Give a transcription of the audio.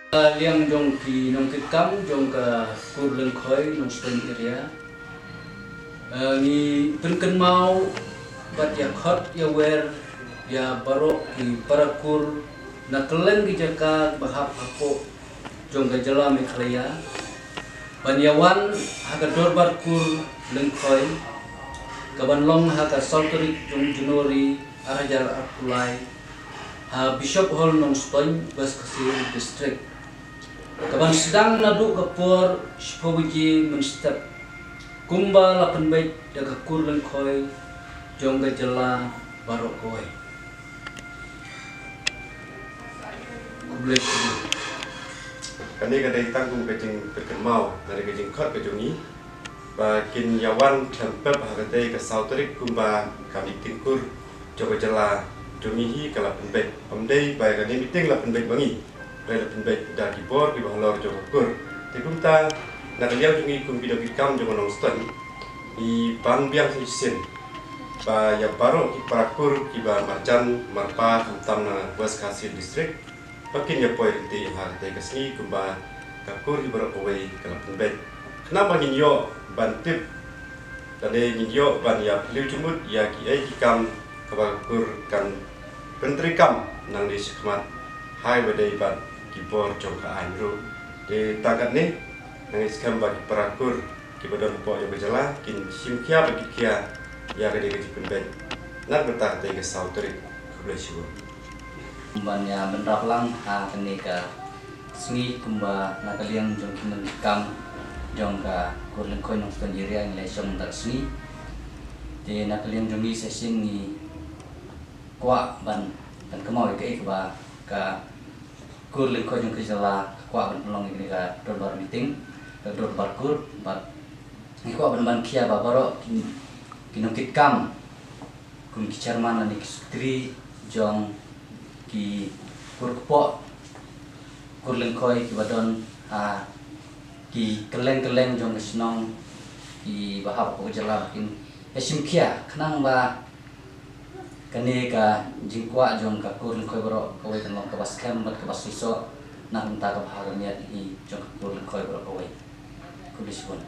Liang jong ki nong kekam jong ka kur leng khoi nong spring area. Ni penken mau bat ya khot ya wer ya barok ki parakur na keleng ki jaka bahap hapo jong ka jala Meghalaya. Banyawan haga dorbar kur leng khoi kaban long haga salterik jong Januari ajar apulai ha Bishop Hall nong Spring Bas Kasir District. Kaban sedang nadu kapur Shpobiji menstep kumba lapan baik daga kur leng khoi jong ga jala barok koi. Kublek kani kadai tanggung kajing perkemau dari kajing khot kajungi ba kin yawan tempep hagadai ka sauterik kumba kami tingkur joga jala jomihi kala penbek pamdei ba kani meeting la penbek bangi rela penbek da kibor ki bahlor joga kur tikumta na kaliau jungi kum bido kam joga nong ston I bang biang sin ba ya baro ki parakur ki ba marjan marpa kamtam na Bas Kasir District pakin ya poin ti hagadai kasni kumba kakur ki baro away kala penbek kenapa nginyo bantip tadi nginyo ban ya liu jumut ya ki ai kam kabakur kan pentri kam nang di sikmat hai badai ban kibor jongka anru di tagat ni nang iskam bagi parakur ki badon po yo gejala kin simkia bagi kia ya gede gaji pemben nak bertak tai ke sauteri kublesiwo kumbanya bendak lang ha kenika sengi kumba nakaliang jong kimen kam jong ka kurleng koi nong penjirian lesong tak sengi di nakaliang jongi sesin ni kwa ban kemau ke ba ka kurleng koi jong kejala kwa ban pelong ini ka dorbar meeting ka dorbar kur bat ni kwa ban kia ba baro kinokit kam kum ki chairman ani ki jong ki kurkpo kurleng koi ki badon ha ki keleng jong senong ki bahap ko jala kin esim kia kenang ba kani ka jingkwa jong ka kurleng koi baro kawai kan long ka bas kem bat ka bas siso na hunta ka bahagamiat I jong ka kurleng koi baro kawai kulisipun